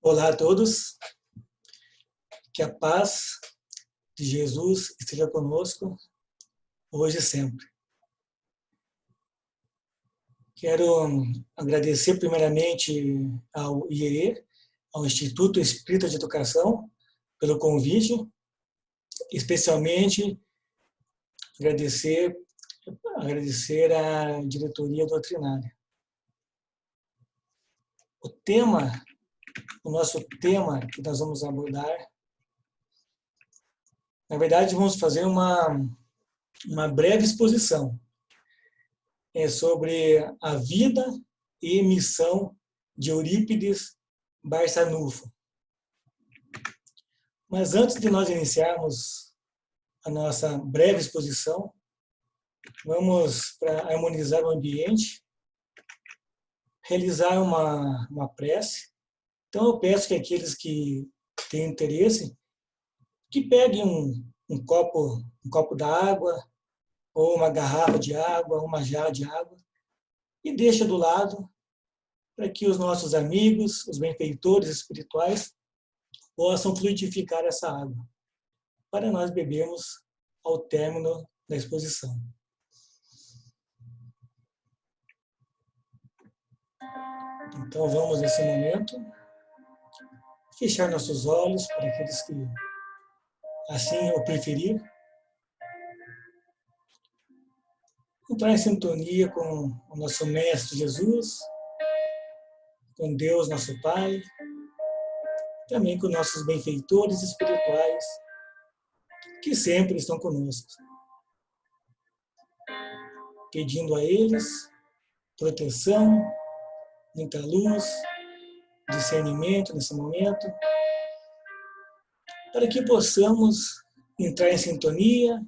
Olá a todos, que a paz de Jesus esteja conosco hoje e sempre. Quero agradecer primeiramente ao IEE, ao Instituto Espírita de Educação, pelo convite, especialmente agradecer à diretoria doutrinária. O nosso tema que nós vamos abordar, na verdade, vamos fazer uma breve exposição sobre a vida e missão de Eurípides Barçanufo. Mas antes de nós iniciarmos a nossa breve exposição, vamos, para harmonizar o ambiente, realizar uma prece. Então eu peço que aqueles que têm interesse, que peguem um copo d'água, ou uma garrafa de água, uma jarra de água, e deixa do lado para que os nossos amigos, os benfeitores espirituais, possam fluidificar essa água, para nós bebermos ao término da exposição. Então vamos, nesse momento, fechar nossos olhos para aqueles que assim o preferir. Entrar em sintonia com o nosso Mestre Jesus, com Deus, nosso Pai, também com nossos benfeitores espirituais, que sempre estão conosco. Pedindo a eles proteção, muita luz, discernimento nesse momento, para que possamos entrar em sintonia,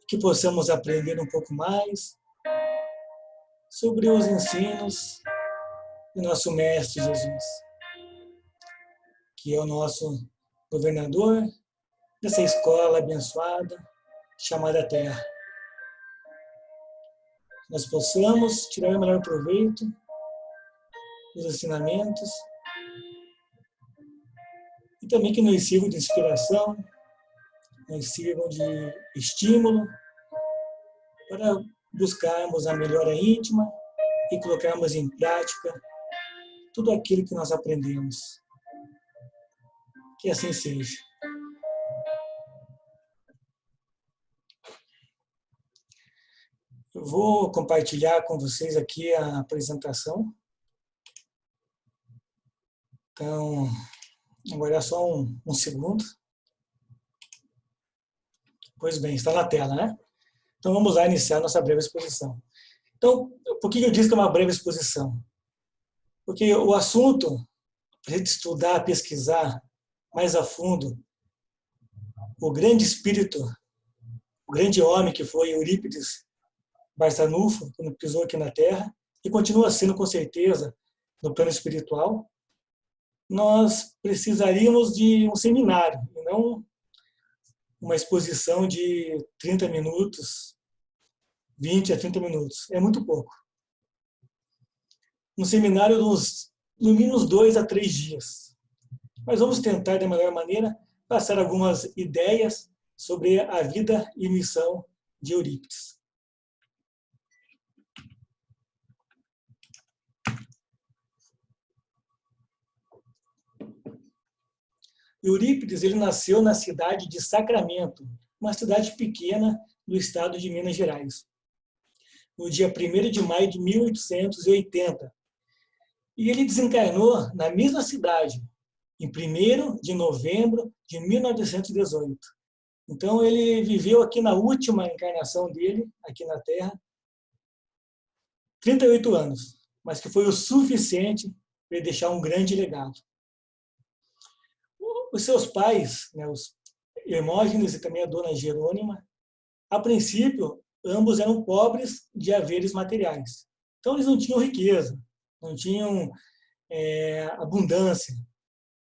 que possamos aprender um pouco mais sobre os ensinos do nosso Mestre Jesus, que é o nosso governador dessa escola abençoada chamada Terra. Nós possamos tirar o melhor proveito dos ensinamentos e também que nos sirvam de inspiração, nos sirvam de estímulo para buscarmos a melhora íntima e colocarmos em prática tudo aquilo que nós aprendemos. Que assim seja. Eu vou compartilhar com vocês aqui a apresentação. Então, agora é só um segundo. Pois bem, está na tela, né? Então vamos lá iniciar nossa breve exposição. Então, por que eu disse que é uma breve exposição? Porque o assunto, para a gente estudar, pesquisar mais a fundo, o grande espírito, o grande homem que foi Eurípides Barçanufo, quando pisou aqui na Terra, e continua sendo com certeza no plano espiritual, nós precisaríamos de um seminário, e não uma exposição de 30 minutos, 20 a 30 minutos. É muito pouco. Um seminário no mínimo 2 a 3 dias. Mas vamos tentar, da melhor maneira, passar algumas ideias sobre a vida e missão de Eurípides. Eurípides ele nasceu na cidade de Sacramento, uma cidade pequena do estado de Minas Gerais, no dia 1º de maio de 1880. E ele desencarnou na mesma cidade, em 1º de novembro de 1918. Então, ele viveu aqui na última encarnação dele, aqui na Terra, 38 anos, mas que foi o suficiente para ele deixar um grande legado. Os seus pais, né, os Hermógenes e também a dona Jerônima, a princípio, ambos eram pobres de haveres materiais. Então, eles não tinham riqueza, não tinham abundância.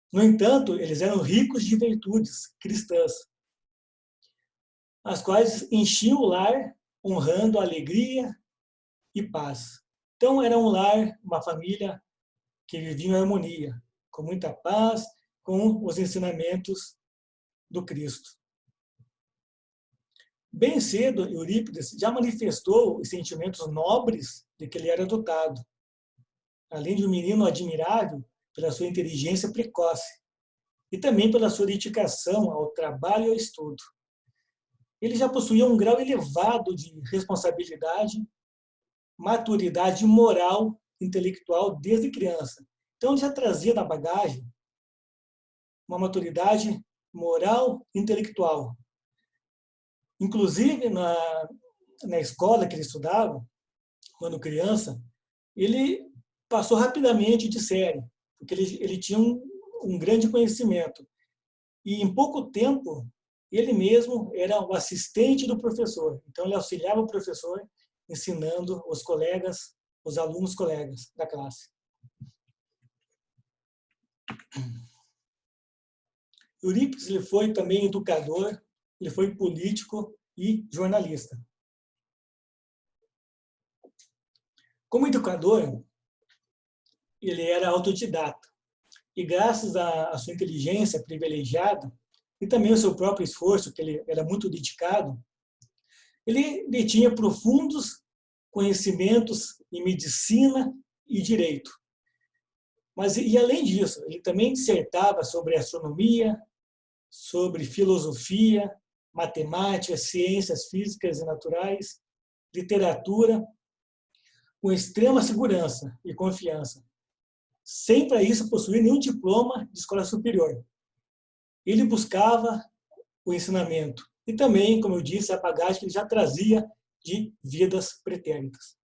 No entanto, eles eram ricos de virtudes cristãs, as quais enchiam o lar, honrando a alegria e paz. Então, era um lar, uma família que viviam em harmonia, com muita paz, com os ensinamentos do Cristo. Bem cedo, Eurípides já manifestou os sentimentos nobres de que ele era dotado, além de um menino admirável pela sua inteligência precoce e também pela sua dedicação ao trabalho e ao estudo. Ele já possuía um grau elevado de responsabilidade, maturidade moral, intelectual desde criança. Então, ele já trazia na bagagem uma maturidade moral e intelectual. Inclusive, na escola que ele estudava, quando criança, ele passou rapidamente de série, porque ele tinha um grande conhecimento. E, em pouco tempo, ele mesmo era o assistente do professor. Então, ele auxiliava o professor, ensinando os colegas, os alunos colegas da classe. Eurípides ele foi também educador, ele foi político e jornalista. Como educador, ele era autodidata. E graças à sua inteligência privilegiada e também ao seu próprio esforço, que ele era muito dedicado, ele detinha profundos conhecimentos em medicina e direito. Mas, e além disso, ele também dissertava sobre astronomia, sobre filosofia, matemática, ciências físicas e naturais, literatura, com extrema segurança e confiança, sem para isso possuir nenhum diploma de escola superior. Ele buscava o ensinamento e também, como eu disse, a bagagem que ele já trazia de vidas pretéritas.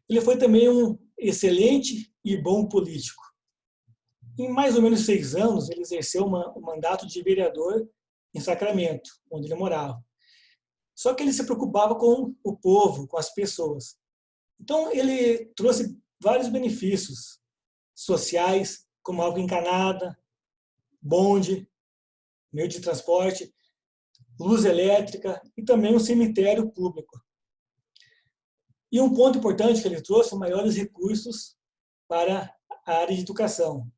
Ele foi também um excelente e bom político. Em mais ou menos 6 anos, ele exerceu o mandato de vereador em Sacramento, onde ele morava. Só que ele se preocupava com o povo, com as pessoas. Então, ele trouxe vários benefícios sociais, como água encanada, bonde, meio de transporte, luz elétrica e também um cemitério público. E um ponto importante que ele trouxe, maiores recursos para a área de educação.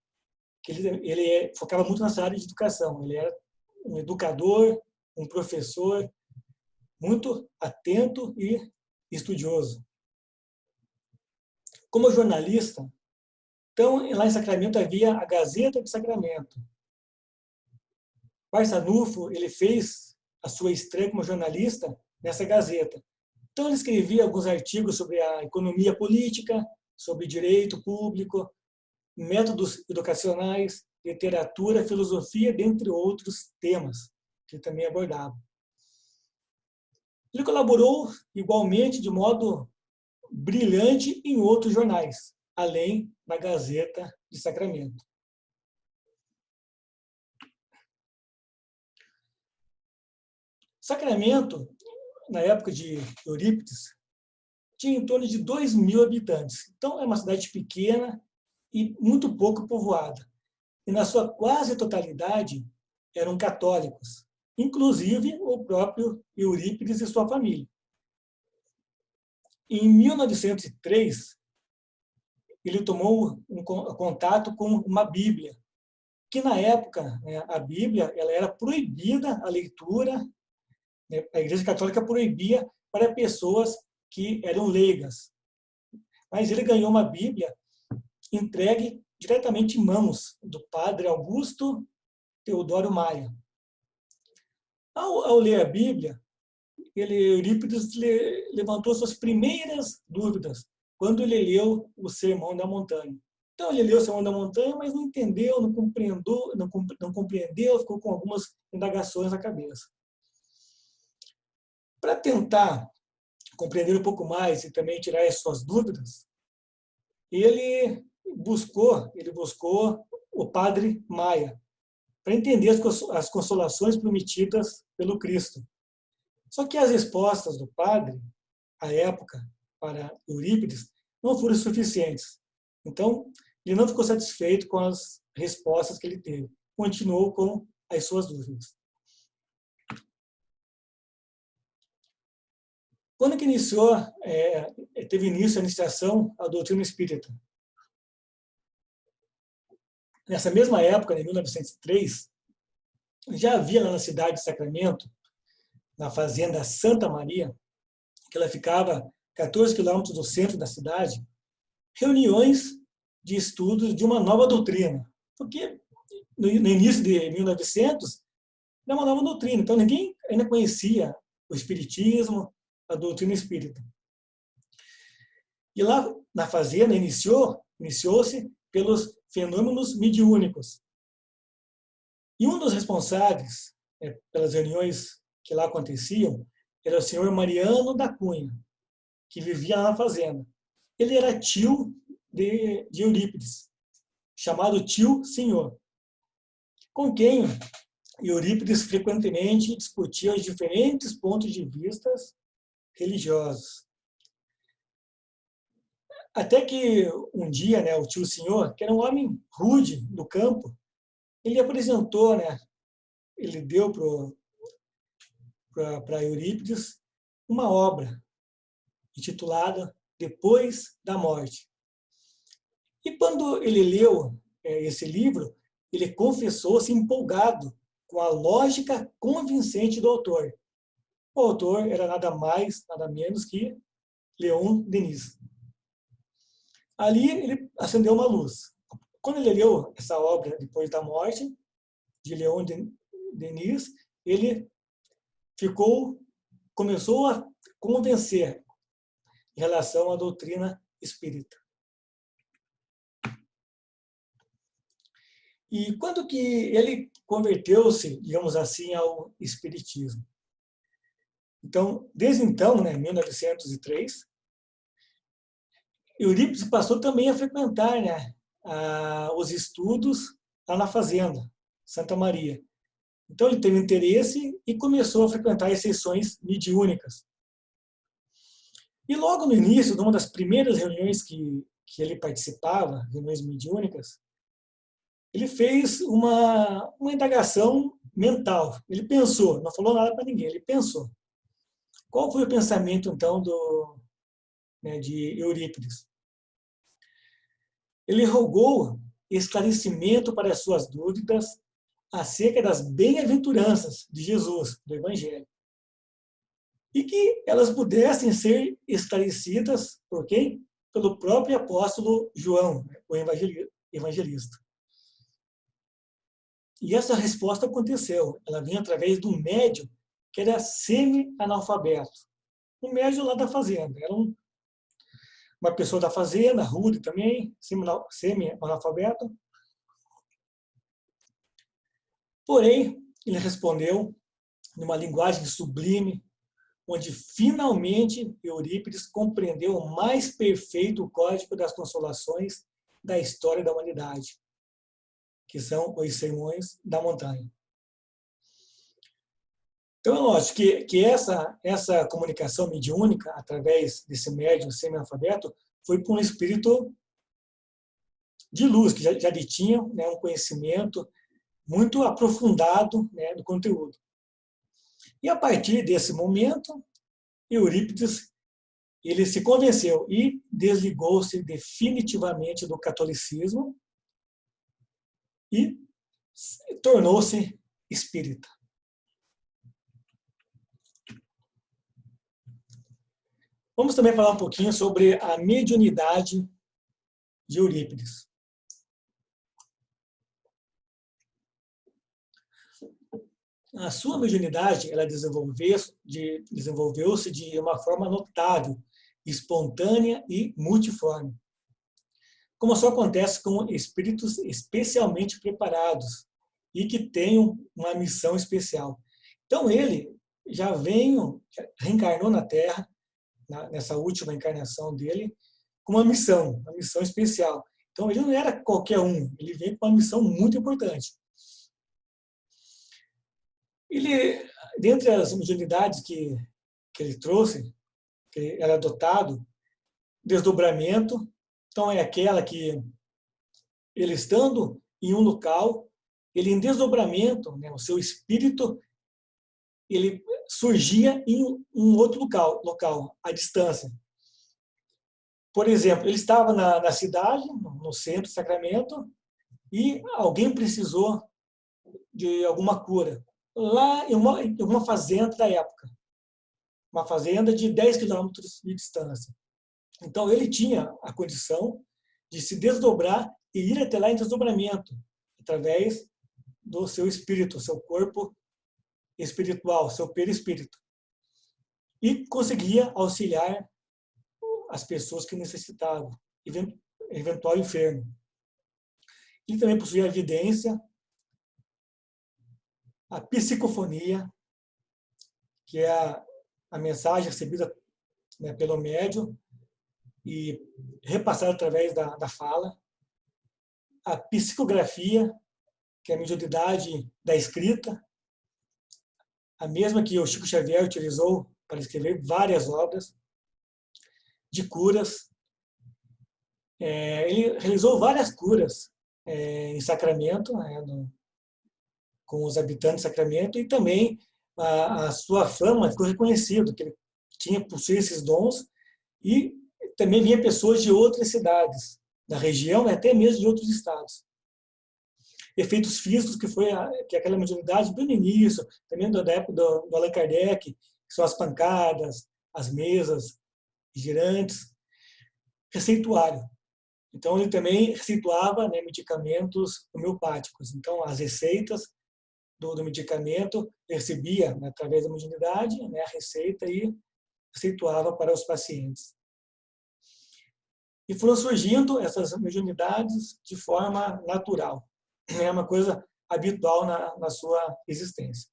Que ele focava muito nessa área de educação. Ele era um educador, um professor, muito atento e estudioso. Como jornalista, então, lá em Sacramento havia a Gazeta de Sacramento. Barçanufo, ele fez a sua estreia como jornalista nessa Gazeta. Então, ele escrevia alguns artigos sobre a economia política, sobre direito público, métodos educacionais, literatura, filosofia, dentre outros temas que ele também abordava. Ele colaborou igualmente de modo brilhante em outros jornais, além da Gazeta de Sacramento. Sacramento, na época de Eurípides, tinha em torno de 2.000 habitantes. Então, é uma cidade pequena e muito pouco povoada. E, na sua quase totalidade, eram católicos, inclusive o próprio Eurípides e sua família. Em 1903, ele tomou um contato com uma Bíblia, que na época, a Bíblia ela era proibida a leitura, a Igreja Católica proibia para pessoas que eram leigas. Mas ele ganhou uma Bíblia entregue diretamente em mãos do padre Augusto Teodoro Maia. Ao ler a Bíblia, Eurípides levantou suas primeiras dúvidas quando ele leu o Sermão da Montanha. Então, ele leu o Sermão da Montanha, mas não entendeu, não compreendeu, ficou com algumas indagações na cabeça. Para tentar compreender um pouco mais e também tirar as suas dúvidas, ele buscou o padre Maia para entender as consolações prometidas pelo Cristo. Só que as respostas do padre, à época, para Eurípides, não foram suficientes. Então, ele não ficou satisfeito com as respostas que ele teve. Continuou com as suas dúvidas. Quando que teve início a iniciação à doutrina espírita? Nessa mesma época, em 1903, já havia lá na cidade de Sacramento, na fazenda Santa Maria, que ela ficava a 14 quilômetros do centro da cidade, reuniões de estudos de uma nova doutrina. Porque no início de 1900, era uma nova doutrina, então ninguém ainda conhecia o espiritismo, a doutrina espírita. E lá na fazenda iniciou-se pelos fenômenos mediúnicos. E um dos responsáveis pelas reuniões que lá aconteciam era o senhor Mariano da Cunha, que vivia lá na fazenda. Ele era tio de Eurípides, chamado tio senhor, com quem Eurípides frequentemente discutia os diferentes pontos de vista religiosos. Até que um dia, o tio senhor, que era um homem rude do campo, ele apresentou, ele deu para Eurípides uma obra intitulada Depois da Morte. E quando ele leu esse livro, ele confessou-se empolgado com a lógica convincente do autor. O autor era nada mais, nada menos que Leon Denis. Ali ele acendeu uma luz. Quando ele leu essa obra Depois da Morte, de Leon Denis, ele começou a convencer em relação à doutrina espírita. E quando que ele converteu-se, digamos assim, ao espiritismo? Então, desde então, em 1903, Eurípides passou também a frequentar os estudos lá na fazenda, Santa Maria. Então, ele teve interesse e começou a frequentar as sessões mediúnicas. E logo no início, de uma das primeiras reuniões que ele participava, reuniões mediúnicas, ele fez uma indagação mental. Ele pensou, não falou nada para ninguém, ele pensou. Qual foi o pensamento, então, de Eurípides? Ele rogou esclarecimento para as suas dúvidas acerca das bem-aventuranças de Jesus, do Evangelho. E que elas pudessem ser esclarecidas por quem? Pelo próprio apóstolo João, o evangelista. E essa resposta aconteceu. Ela vinha através de um médium que era semi-analfabeto. Um médium lá da fazenda. Era uma pessoa da fazenda, rude também, semi-analfabeto. Porém, ele respondeu numa linguagem sublime, onde finalmente Eurípides compreendeu o mais perfeito código das consolações da história da humanidade, que são os sermões da montanha. Então, é lógico que essa comunicação mediúnica, através desse médium semi-analfabeto, foi por um espírito de luz, que já detinha um conhecimento muito aprofundado do conteúdo. E a partir desse momento, Eurípides ele se convenceu e desligou-se definitivamente do catolicismo e tornou-se espírita. Vamos também falar um pouquinho sobre a mediunidade de Eurípides. A sua mediunidade ela desenvolveu-se de uma forma notável, espontânea e multiforme, como só acontece com espíritos especialmente preparados e que tenham uma missão especial. Então ele já reencarnou na Terra, nessa última encarnação dele, com uma missão especial. Então ele não era qualquer um, ele veio com uma missão muito importante. Dentre as mediunidades que ele trouxe, que era dotado, desdobramento, então é aquela que ele estando em um local, ele em desdobramento, o seu espírito, ele surgia em um outro local, à distância. Por exemplo, ele estava na cidade, no centro de Sacramento, e alguém precisou de alguma cura, lá em uma fazenda da época, uma fazenda de 10 quilômetros de distância. Então, ele tinha a condição de se desdobrar e ir até lá em desdobramento, através do seu espírito, seu corpo espiritual, seu perispírito. E conseguia auxiliar as pessoas que necessitavam, eventual enfermo. Ele também possuía a evidência, a psicofonia, que é a mensagem recebida, né, pelo médium e repassada através da fala, a psicografia, que é a mediunidade da escrita, a mesma que o Chico Xavier utilizou para escrever várias obras de curas. Ele realizou várias curas em Sacramento, né, com os habitantes de Sacramento, e também a sua fama ficou reconhecido, que ele possuía esses dons, e também vinha pessoas de outras cidades da região, até mesmo de outros estados. Efeitos físicos, que é aquela mediunidade bem no início, também da época do Allan Kardec, que são as pancadas, as mesas girantes, receituário. Então, ele também receituava, né, medicamentos homeopáticos. Então, as receitas do medicamento, recebia, né, através da mediunidade, né, a receita e receituava para os pacientes. E foram surgindo essas mediunidades de forma natural. É uma coisa habitual na sua existência.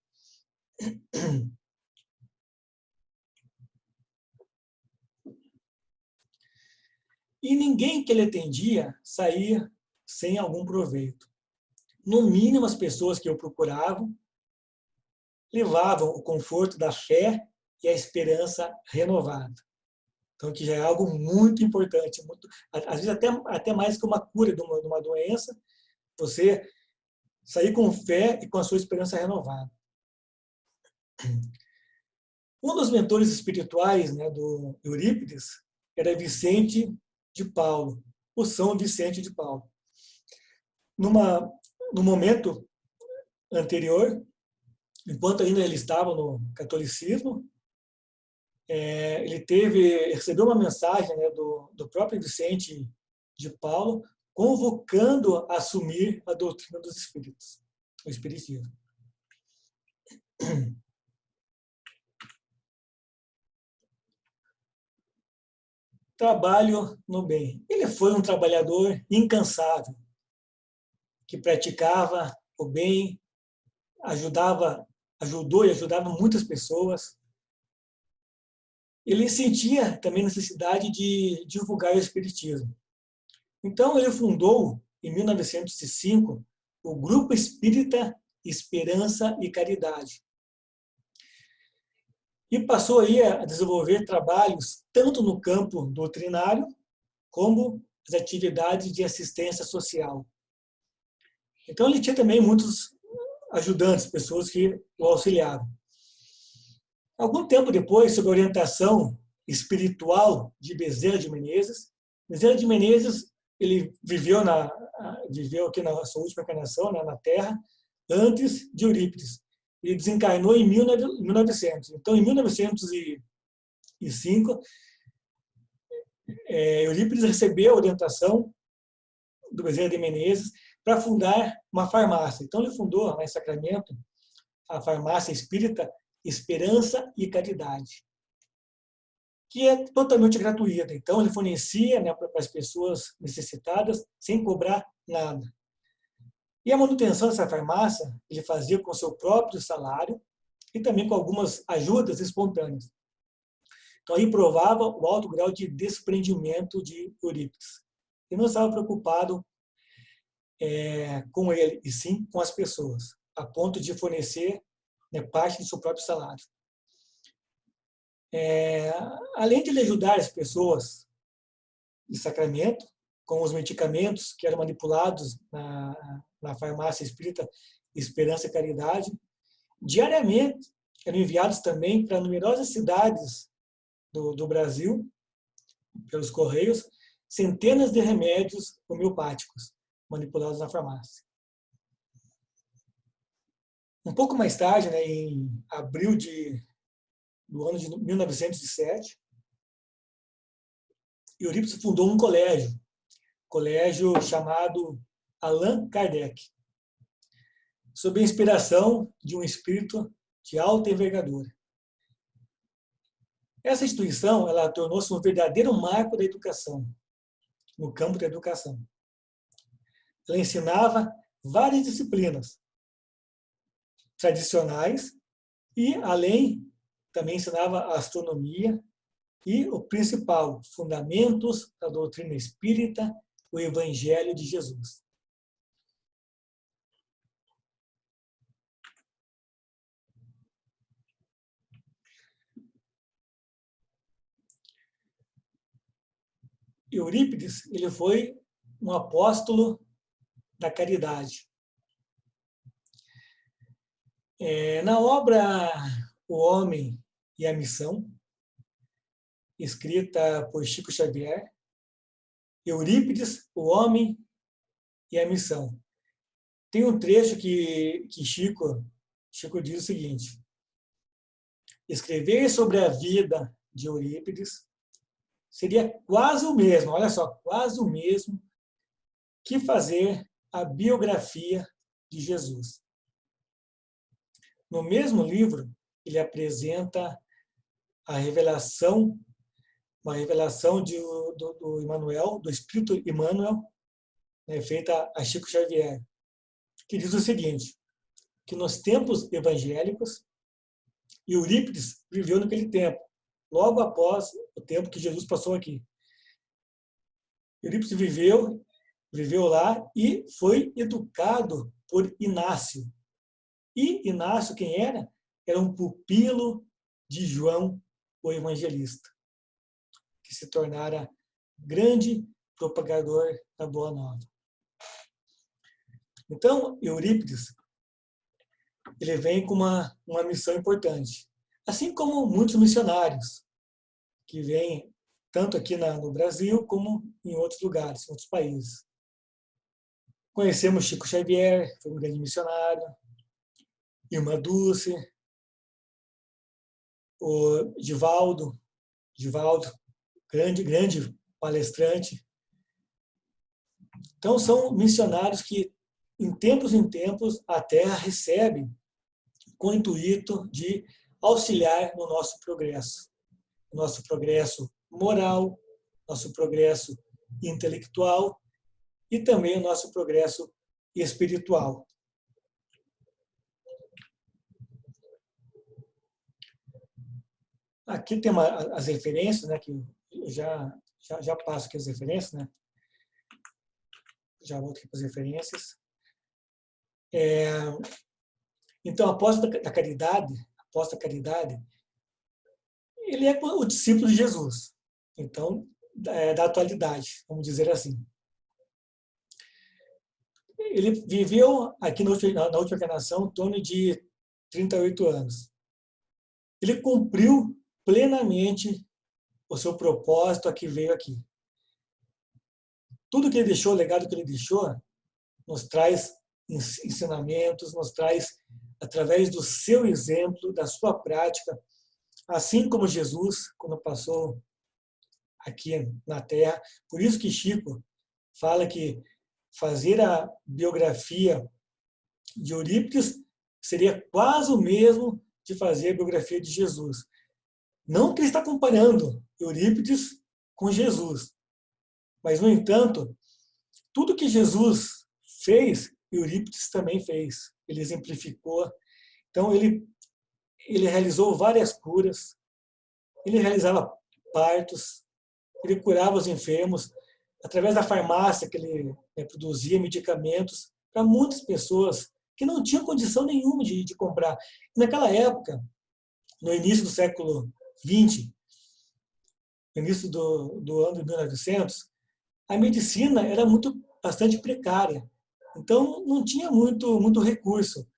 E ninguém que ele atendia saía sem algum proveito. No mínimo, as pessoas que o procuravam levavam o conforto da fé e a esperança renovada. Então, que já é algo muito importante, às vezes até mais que uma cura de uma doença, você sair com fé e com a sua esperança renovada. Um dos mentores espirituais, né, do Eurípides era Vicente de Paulo, o São Vicente de Paulo. No momento anterior, enquanto ainda ele estava no catolicismo, ele recebeu uma mensagem, né, do próprio Vicente de Paulo, convocando a assumir a doutrina dos espíritos, o espiritismo. Trabalho no bem. Ele foi um trabalhador incansável, que praticava o bem, ajudou e ajudava muitas pessoas. Ele sentia também necessidade de divulgar o espiritismo. Então, ele fundou, em 1905, o Grupo Espírita Esperança e Caridade. E passou aí a desenvolver trabalhos tanto no campo doutrinário, como as atividades de assistência social. Então, ele tinha também muitos ajudantes, pessoas que o auxiliavam. Algum tempo depois, sob a orientação espiritual de Bezerra de Menezes, ele viveu aqui na sua última encarnação, né, na Terra, antes de Eurípides. Ele desencarnou em 1900. Então, em 1905, Eurípides recebeu a orientação do Bezerra de Menezes para fundar uma farmácia. Então, ele fundou lá em Sacramento a farmácia espírita Esperança e Caridade, que é totalmente gratuita. Então, ele fornecia, né, para as pessoas necessitadas sem cobrar nada. E a manutenção dessa farmácia ele fazia com seu próprio salário e também com algumas ajudas espontâneas. Então, aí provava o alto grau de desprendimento de Eurípides. Ele não estava preocupado com ele, e sim com as pessoas, a ponto de fornecer, né, parte do seu próprio salário. Além de ele ajudar as pessoas de Sacramento, com os medicamentos que eram manipulados na farmácia espírita Esperança e Caridade, diariamente eram enviados também para numerosas cidades do Brasil, pelos Correios, centenas de remédios homeopáticos. manipulados na farmácia. Um pouco mais tarde, né, em abril do ano de 1907, Eurípides fundou um colégio chamado Allan Kardec, sob a inspiração de um espírito de alta envergadura. Essa instituição, ela tornou-se um verdadeiro marco da educação, no campo da educação. Ela ensinava várias disciplinas tradicionais e, além, também ensinava astronomia e o principal, fundamentos da doutrina espírita, o Evangelho de Jesus. Eurípides, ele foi um apóstolo da caridade. Na obra O Homem e a Missão, escrita por Chico Xavier, Eurípides, O Homem e a Missão. Tem um trecho que Chico diz o seguinte: escrever sobre a vida de Eurípides seria quase o mesmo, olha só, quase o mesmo que fazer a biografia de Jesus. No mesmo livro, ele apresenta a revelação, uma revelação do Emmanuel, do Espírito Emmanuel, né, feita a Chico Xavier, que diz o seguinte, que nos tempos evangélicos, Eurípides viveu naquele tempo, logo após o tempo que Jesus passou aqui. Eurípides viveu lá e foi educado por Inácio. E Inácio, quem era? Era um pupilo de João, o Evangelista, que se tornara grande propagador da Boa Nova. Então, Eurípides, ele vem com uma missão importante. Assim como muitos missionários, que vêm tanto aqui no Brasil, como em outros lugares, em outros países. Conhecemos Chico Xavier, foi um grande missionário, Irmã Dulce, o Divaldo, grande palestrante. Então, são missionários que, em tempos, a Terra recebe com o intuito de auxiliar no nosso progresso moral, nosso progresso intelectual e também o nosso progresso espiritual. Aqui tem as referências, né, que eu já passo aqui as referências, né? Já volto aqui para as referências. Então, apóstolo da caridade, ele é o discípulo de Jesus. Então, da atualidade, vamos dizer assim. Ele viveu aqui na última encarnação em torno de 38 anos. Ele cumpriu plenamente o seu propósito a que veio aqui. Tudo que ele deixou, o legado que ele deixou, nos traz ensinamentos, nos traz, através do seu exemplo, da sua prática, assim como Jesus, quando passou aqui na Terra. Por isso que Chico fala que fazer a biografia de Eurípides seria quase o mesmo de fazer a biografia de Jesus. Não que ele está comparando Eurípides com Jesus, mas, no entanto, tudo que Jesus fez, Eurípides também fez. Ele exemplificou. Então, ele realizou várias curas, ele realizava partos, ele curava os enfermos, através da farmácia que ele produzia medicamentos para muitas pessoas que não tinham condição nenhuma de comprar. Naquela época, no início do século XX, no início do ano de 1900, a medicina era bastante precária. Então, não tinha muito recurso.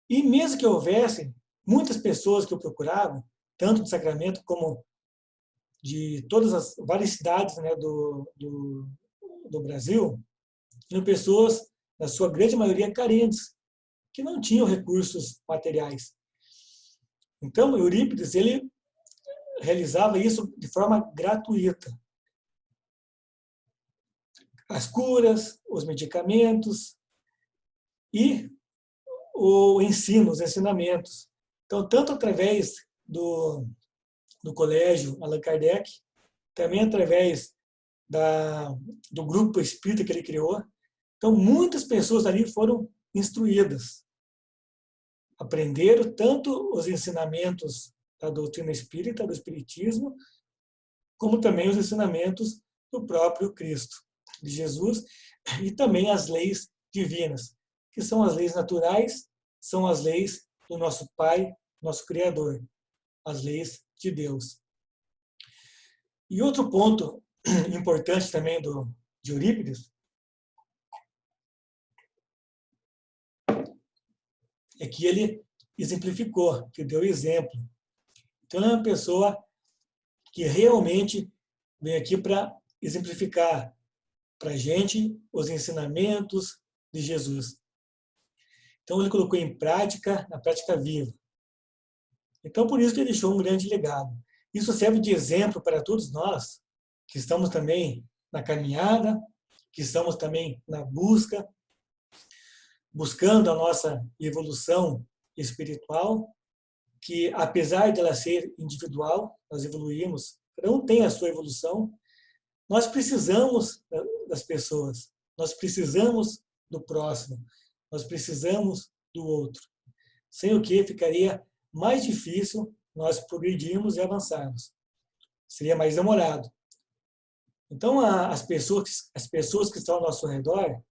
E mesmo que houvesse, muitas pessoas que eu procurava, tanto de Sacramento como de todas as várias cidades, né, do Brasil, Eram pessoas, na sua grande maioria, carentes, que não tinham recursos materiais. Então, Eurípides, ele realizava isso de forma gratuita. As curas, os medicamentos e o ensino, os ensinamentos. Então, tanto através do colégio Allan Kardec, também através do grupo espírita que ele criou. Então, muitas pessoas ali foram instruídas. Aprenderam tanto os ensinamentos da doutrina espírita, do espiritismo, como também os ensinamentos do próprio Cristo, de Jesus, e também as leis divinas, que são as leis naturais, são as leis do nosso Pai, nosso Criador, as leis de Deus. E outro ponto importante também de Eurípides é que ele exemplificou, que deu exemplo. Então, ele é uma pessoa que realmente vem aqui para exemplificar para a gente os ensinamentos de Jesus. Então, ele colocou em prática, na prática viva. Então, por isso que ele deixou um grande legado. Isso serve de exemplo para todos nós, que estamos também na caminhada, que estamos também na busca, buscando a nossa evolução espiritual, que apesar de ela ser individual, nós evoluímos, cada um tem a sua evolução, nós precisamos das pessoas, nós precisamos do próximo, nós precisamos do outro. Sem o que ficaria mais difícil nós progredirmos e avançarmos. Seria mais demorado. Então, as pessoas que estão ao nosso redor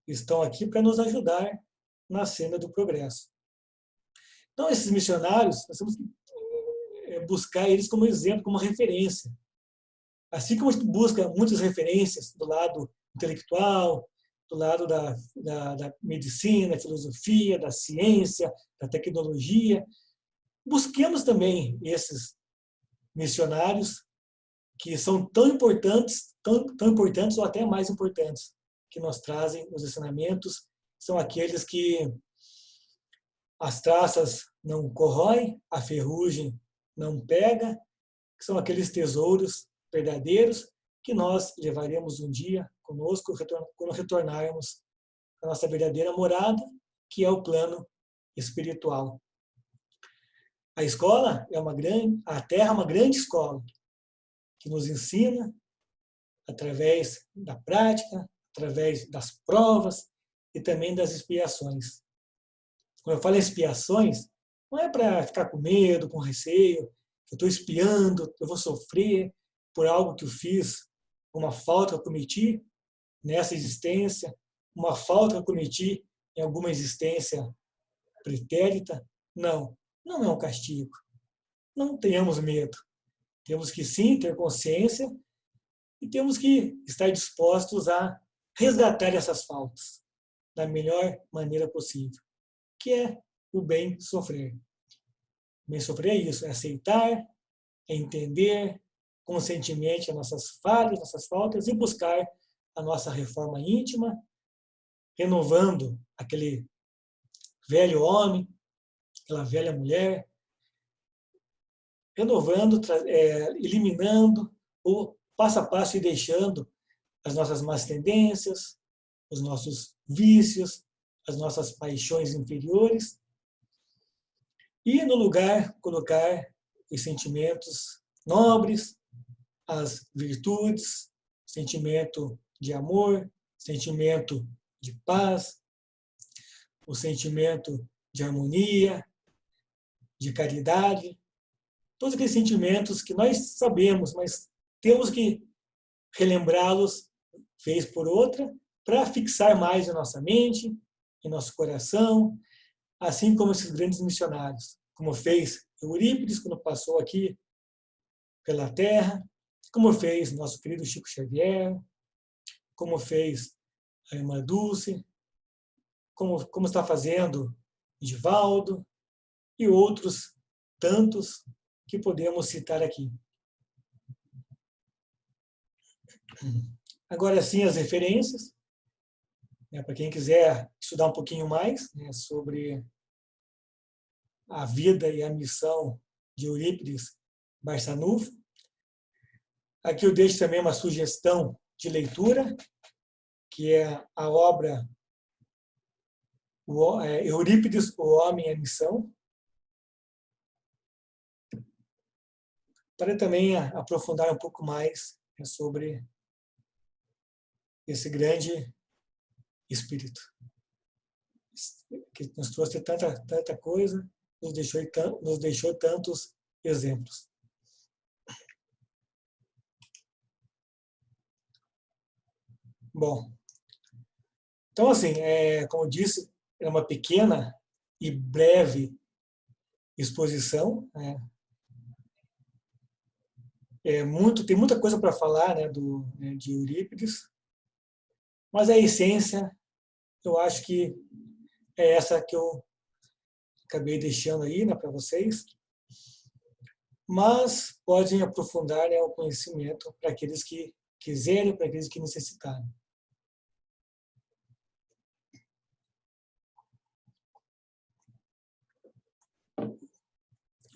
estão aqui para nos ajudar na senda do progresso. Então, esses missionários, nós temos que buscar eles como exemplo, como referência. Assim como a gente busca muitas referências do lado intelectual, do lado da medicina, da filosofia, da ciência, da tecnologia, busquemos também esses missionários que são tão importantes ou até mais importantes, que nos trazem os ensinamentos, são aqueles que as traças não corroem, a ferrugem não pega, que são aqueles tesouros verdadeiros que nós levaremos um dia conosco quando retornarmos à nossa verdadeira morada, que é o plano espiritual. A escola a Terra é uma grande escola que nos ensina através da prática, através das provas e também das expiações. Quando eu falo expiações, não é para ficar com medo, com receio, eu estou expiando, eu vou sofrer por algo que eu fiz, uma falta que eu cometi nessa existência, uma falta que eu cometi em alguma existência pretérita. Não, não é um castigo. Não tenhamos medo. Temos que sim ter consciência e temos que estar dispostos a resgatar essas faltas da melhor maneira possível, que é o bem sofrer. O bem sofrer é isso, é aceitar, é entender conscientemente as nossas falhas, nossas faltas e buscar a nossa reforma íntima, renovando aquele velho homem, aquela velha mulher, renovando, eliminando ou passo a passo e deixando as nossas más tendências, os nossos vícios, as nossas paixões inferiores e no lugar colocar os sentimentos nobres, as virtudes, sentimento de amor, sentimento de paz, o sentimento de harmonia, de caridade, todos aqueles sentimentos que nós sabemos, mas temos que relembrá-los vez por outra para fixar mais em nossa mente, em nosso coração, assim como esses grandes missionários, como fez Eurípides quando passou aqui pela Terra, como fez nosso querido Chico Xavier, como fez a irmã Dulce, como está fazendo Divaldo e outros tantos que podemos citar aqui. Agora sim, as referências. Para quem quiser estudar um pouquinho mais, né, sobre a vida e a missão de Eurípides Barçanufo. Aqui eu deixo também uma sugestão de leitura, que é a obra Eurípides, O Homem e a Missão, para também aprofundar um pouco mais sobre esse grande espírito, que nos trouxe tanta coisa, nos deixou tantos exemplos. Bom, então assim, como eu disse, é uma pequena e breve exposição, né? Tem muita coisa para falar, né, de Eurípides, mas a essência, eu acho que é essa que eu acabei deixando aí, né, para vocês. Mas podem aprofundar, né, o conhecimento para aqueles que quiserem, para aqueles que necessitarem.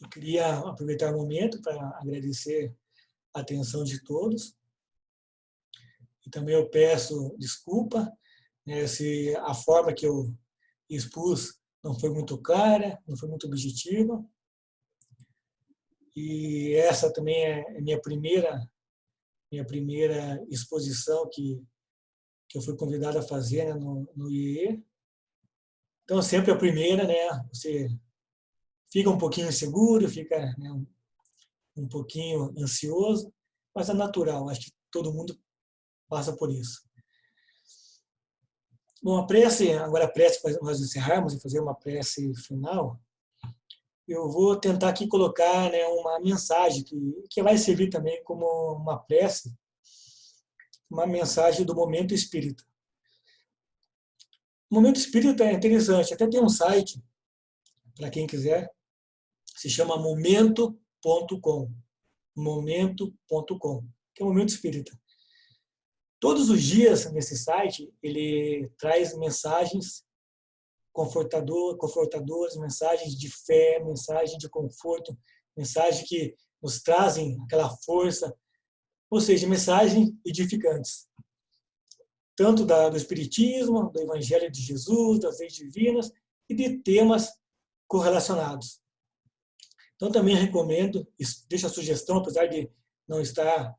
Eu queria aproveitar o momento para agradecer a atenção de todos. E também eu peço desculpa, né, se a forma que eu expus não foi muito clara, não foi muito objetiva. E essa também é minha primeira exposição que eu fui convidado a fazer, né, no IEE. Então, sempre a primeira, né, você fica um pouquinho inseguro, fica, né, um pouquinho ansioso, mas é natural, acho que todo mundo passa por isso. Bom, agora a prece, para nós encerrarmos e fazer uma prece final, eu vou tentar aqui colocar, né, uma mensagem que vai servir também como uma prece, uma mensagem do Momento Espírita. O Momento Espírita é interessante, até tem um site, para quem quiser, se chama momento.com, momento.com, que é o Momento Espírita. Todos os dias, nesse site, ele traz mensagens confortadoras, mensagens de fé, mensagens de conforto, mensagens que nos trazem aquela força, ou seja, mensagens edificantes. Tanto do Espiritismo, do Evangelho de Jesus, das leis divinas e de temas correlacionados. Então, também recomendo, deixo a sugestão, apesar de não estar,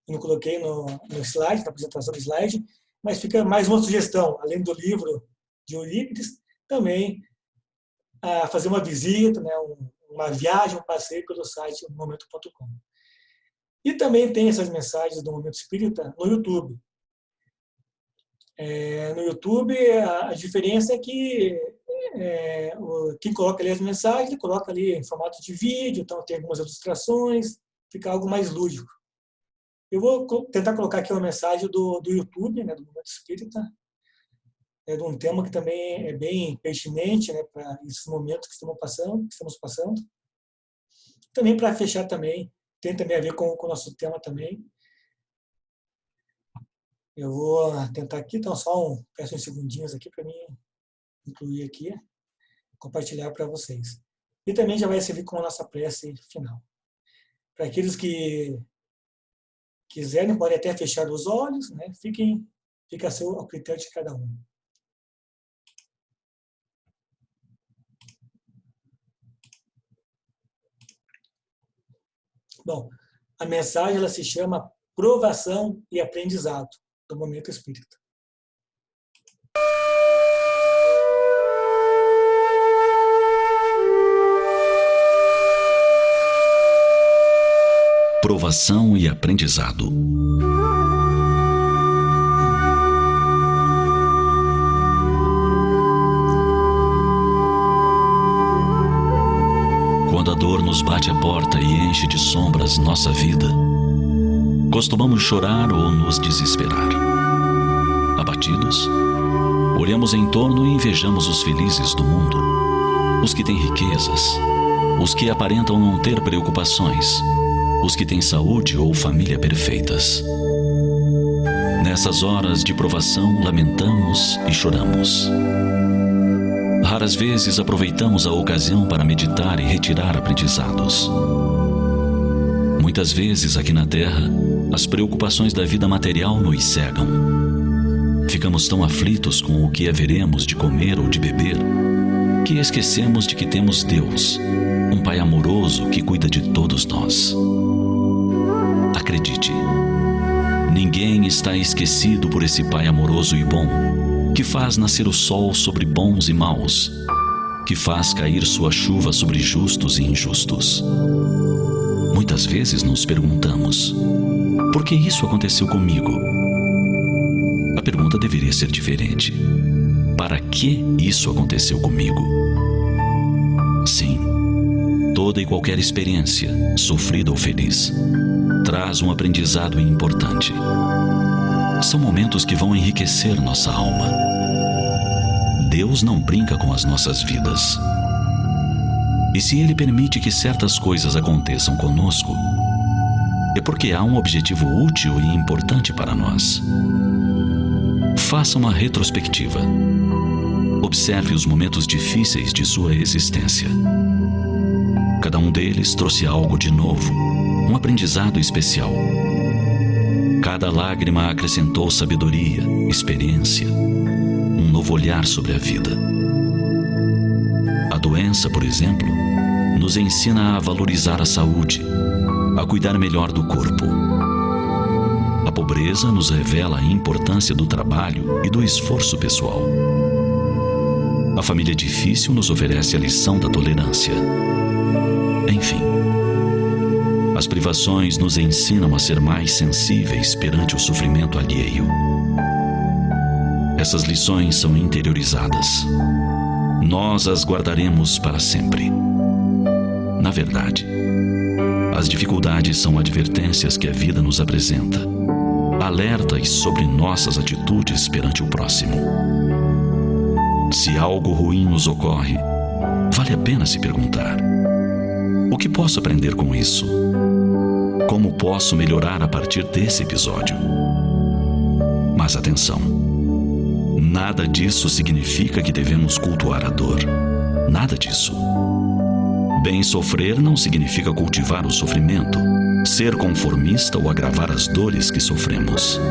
eu não coloquei no slide, na apresentação do slide, mas fica mais uma sugestão, além do livro de Eurípides, também fazer uma visita, né, uma viagem, um passeio pelo site momento.com. E também tem essas mensagens do Momento Espírita no YouTube. No YouTube, a diferença é que quem coloca ali as mensagens, ele coloca ali em formato de vídeo, então tem algumas ilustrações, fica algo mais lúdico. Eu vou tentar colocar aqui uma mensagem do YouTube, né, do Momento Espírita, de um tema que também é bem pertinente, né, para esses momentos que estamos passando. Também para fechar também, tem também a ver com o nosso tema também. Eu vou tentar aqui, então peço uns segundinhos aqui para mim incluir aqui, compartilhar para vocês. E também já vai servir como a nossa prece final. Para aqueles que quiserem, podem até fechar os olhos, né? Fica ao critério de cada um. Bom, a mensagem ela se chama Provação e Aprendizado do Momento Espírita. Provação e aprendizado. Quando a dor nos bate a porta e enche de sombras nossa vida, costumamos chorar ou nos desesperar. Abatidos, olhamos em torno e invejamos os felizes do mundo, os que têm riquezas, os que aparentam não ter preocupações, os que têm saúde ou família perfeitas. Nessas horas de provação, lamentamos e choramos. Raras vezes aproveitamos a ocasião para meditar e retirar aprendizados. Muitas vezes aqui na Terra, as preocupações da vida material nos cegam. Ficamos tão aflitos com o que haveremos de comer ou de beber, que esquecemos de que temos Deus, um Pai amoroso que cuida de todos nós. Acredite, ninguém está esquecido por esse Pai amoroso e bom, que faz nascer o sol sobre bons e maus, que faz cair sua chuva sobre justos e injustos. Muitas vezes nos perguntamos: por que isso aconteceu comigo? A pergunta deveria ser diferente: para que isso aconteceu comigo? Sim, toda e qualquer experiência, sofrida ou feliz, traz um aprendizado importante. São momentos que vão enriquecer nossa alma. Deus não brinca com as nossas vidas. E se Ele permite que certas coisas aconteçam conosco, é porque há um objetivo útil e importante para nós. Faça uma retrospectiva. Observe os momentos difíceis de sua existência. Cada um deles trouxe algo de novo, um aprendizado especial. Cada lágrima acrescentou sabedoria, experiência, um novo olhar sobre a vida. A doença, por exemplo, nos ensina a valorizar a saúde, a cuidar melhor do corpo. A pobreza nos revela a importância do trabalho e do esforço pessoal. A família difícil nos oferece a lição da tolerância. Enfim, as privações nos ensinam a ser mais sensíveis perante o sofrimento alheio. Essas lições são interiorizadas. Nós as guardaremos para sempre. Na verdade, as dificuldades são advertências que a vida nos apresenta, alertas sobre nossas atitudes perante o próximo. Se algo ruim nos ocorre, vale a pena se perguntar: o que posso aprender com isso? Como posso melhorar a partir desse episódio? Mas atenção, nada disso significa que devemos cultuar a dor. Nada disso. Bem sofrer não significa cultivar o sofrimento, ser conformista ou agravar as dores que sofremos.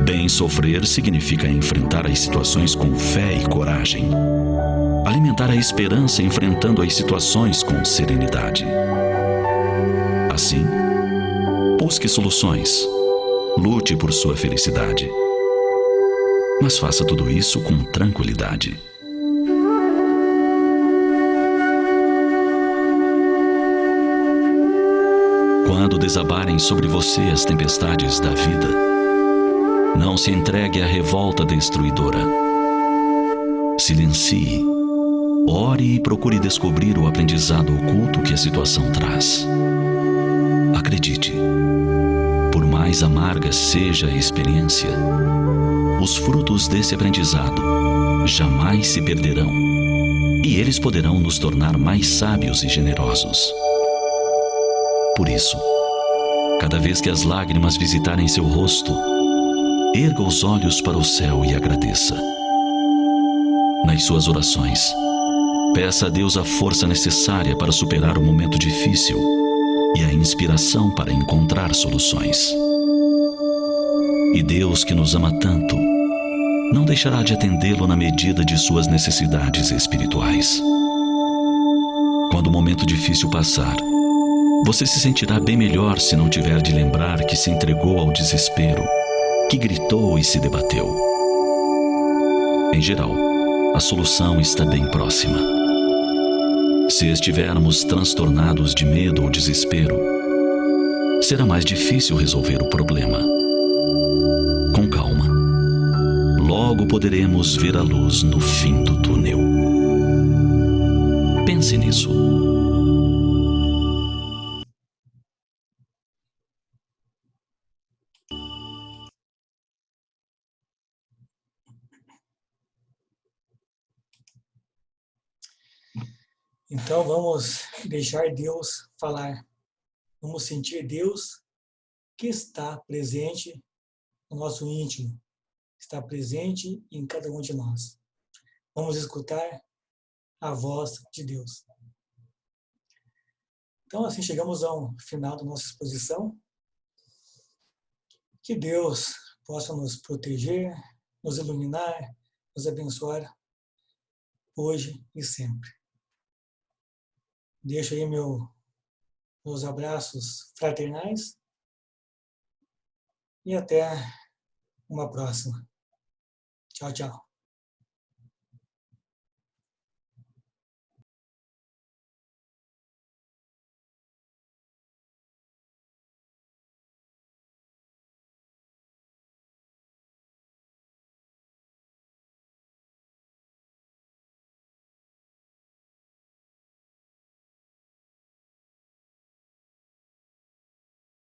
Bem sofrer significa enfrentar as situações com fé e coragem. Alimentar a esperança enfrentando as situações com serenidade. Assim, busque soluções. Lute por sua felicidade. Mas faça tudo isso com tranquilidade. Quando desabarem sobre você as tempestades da vida, não se entregue à revolta destruidora. Silencie, ore e procure descobrir o aprendizado oculto que a situação traz. Acredite, por mais amarga seja a experiência, os frutos desse aprendizado jamais se perderão e eles poderão nos tornar mais sábios e generosos. Por isso, cada vez que as lágrimas visitarem seu rosto, erga os olhos para o céu e agradeça. Nas suas orações, peça a Deus a força necessária para superar o momento difícil e a inspiração para encontrar soluções. E Deus, que nos ama tanto, não deixará de atendê-lo na medida de suas necessidades espirituais. Quando o momento difícil passar, você se sentirá bem melhor se não tiver de lembrar que se entregou ao desespero, que gritou e se debateu. Em geral, a solução está bem próxima. Se estivermos transtornados de medo ou desespero, será mais difícil resolver o problema. Com calma, logo poderemos ver a luz no fim do túnel. Pense nisso. Então vamos deixar Deus falar. Vamos sentir Deus que está presente no nosso íntimo, está presente em cada um de nós. Vamos escutar a voz de Deus. Então, assim, chegamos ao final da nossa exposição. Que Deus possa nos proteger, nos iluminar, nos abençoar hoje e sempre. Deixo aí meus abraços fraternais e até uma próxima. Tchau, tchau.